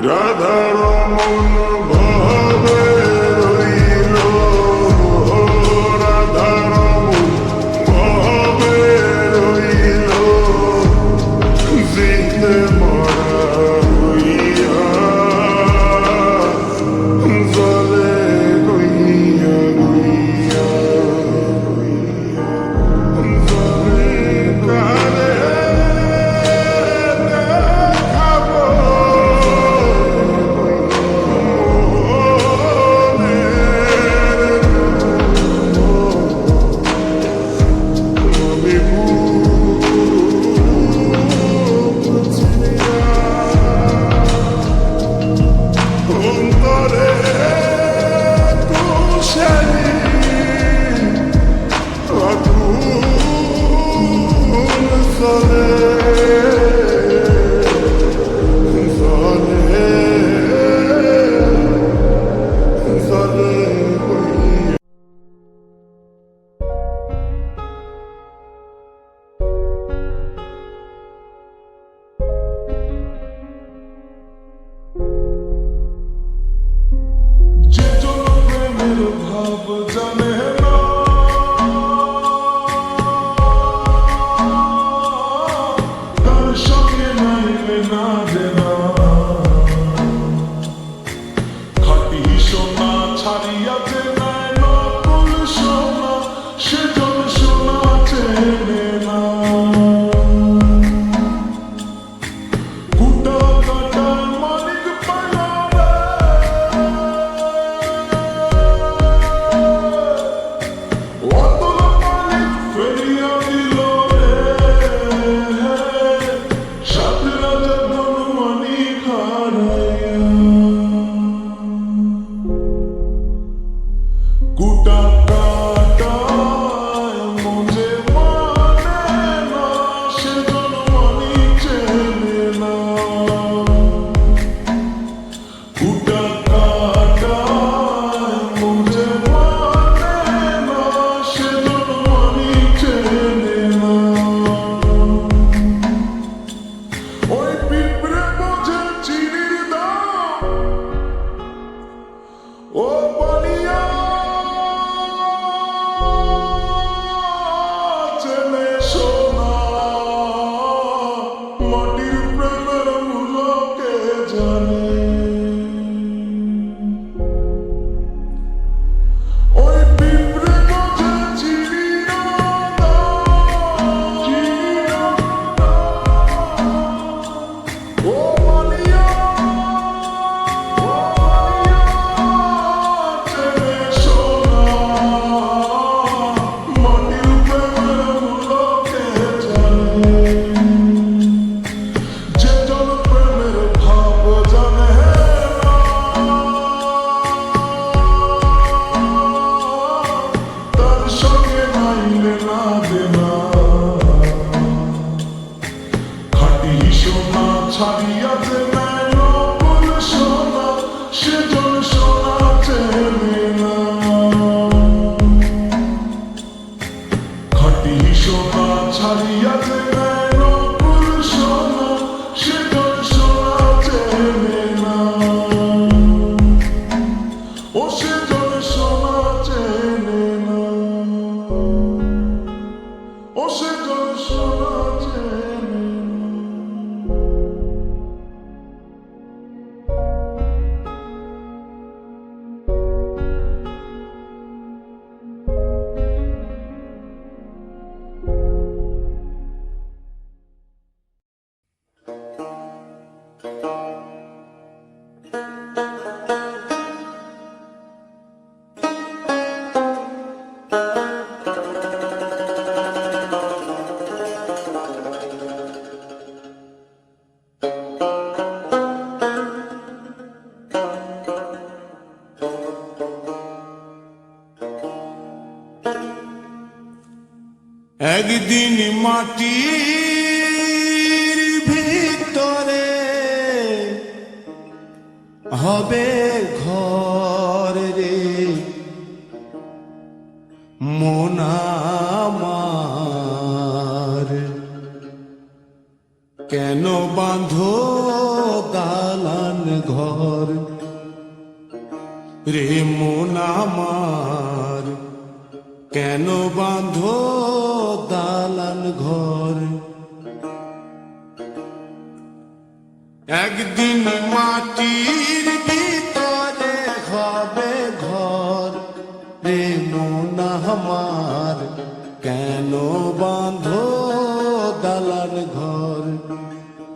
রাধারমণ ভাবে রইল, রাধারমণ ভাবে রইল, জিতে মরা হইয়া জলে গইয়া গইয়া জলে কালে দেখাবো একদিন মাটির ভিতরে হবে ঘর রে মন আমার, কেন বাঁধো দালান ঘর রে মন আমার কেন বাঁধো দালান ঘর একদিন মাটির ভিতরে হবে ঘর রে মন আমার কেন বাঁধো দালান ঘর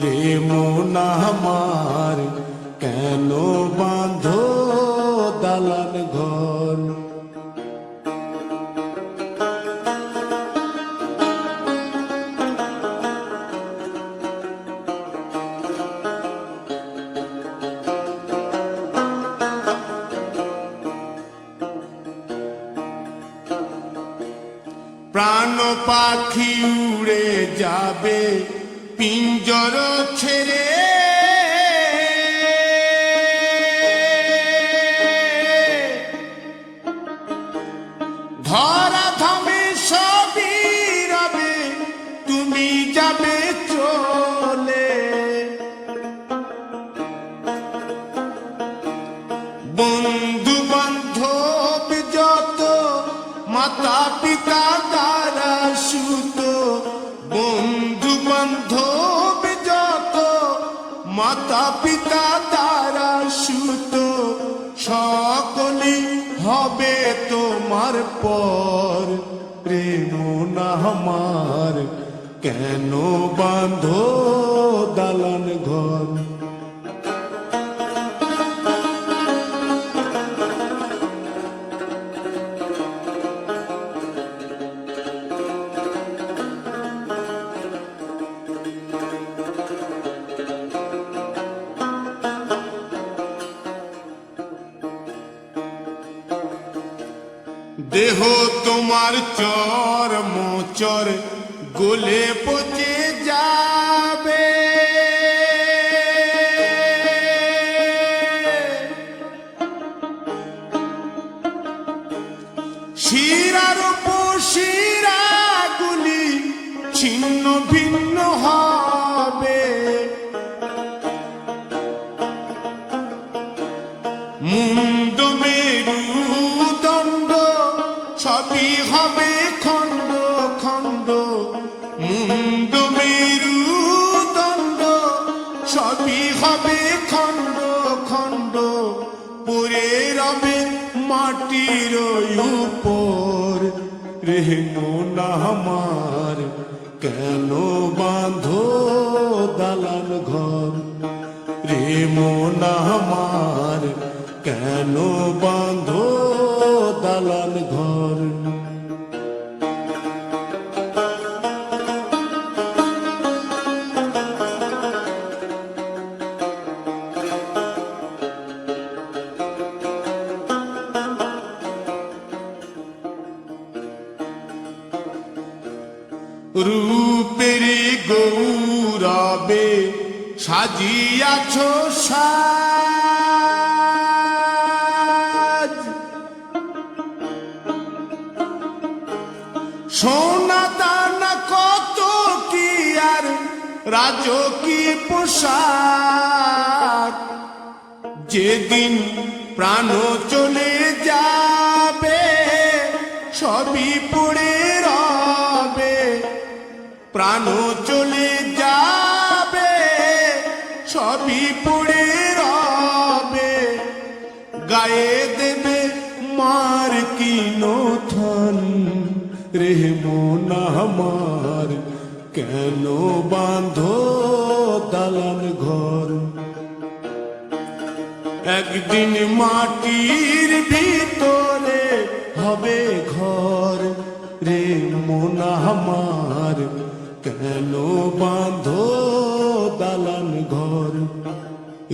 রে মন আমার কেন বাঁধো দালান ঘর প্রাণ পাখি উড়ে যাবে পিঞ্জর ছেড়ে ধরা ধামে সবই রবে তুমি যাবে চলে বন্ধু বান্ধব যত মাতা পিতা দ্বারা সুত বন্ধু বান্ধব যত মাতা পিতা দ্বারা সুত সকলে হবে তোমার পর প্রেম না আমার কেন বাঁধো দালান ঘর দেহ তোমার চর মোচর গলে পচে যাবে শিরার উপশিরাগুলি ছিন্ন ভিন্ন হবে মুন্ড মেরুদণ্ড সবই হবে খণ্ড খণ্ড মুন্ড মেরুদণ্ড সবই হবে খণ্ড খণ্ড পড়ে রবে মাটির উপর রে মন আমার কেন বাঁধো দালান ঘর রে মন আমার কেন বাঁধো দালান ঘর রূপের গৌরবে সাজিয়াছ সাজ সোনা দানা কত কি আর রাজকীয় পোশাক যেদিন প্রাণ চলে যাবে সবই পড়ে রবে প্রাণ চলে যাবে সবই পড়ে রবে গায়ে দেবে মার কি নথন রে মন আমার কেন বাঁধো দালান ঘর একদিন মাটির ভিতরে হবে ঘর রে মন আমার কেন বাঁধো দালান ঘর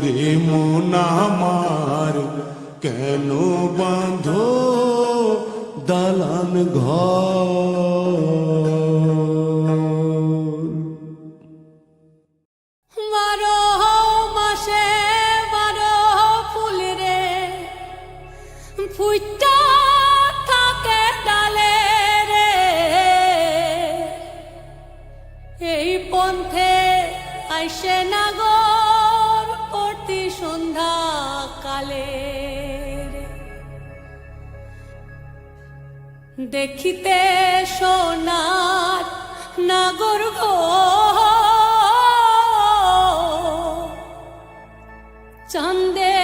রে মন আমার কেন বাঁধো দালান ঘর বারো মাসে বারো ফুল রে ফুইটা থাকে ডালে রে এই পন্থে আইসে নাগর অতি সন্ধ্যা কালে দেখিতে সোনার নাগর গো চাঁদে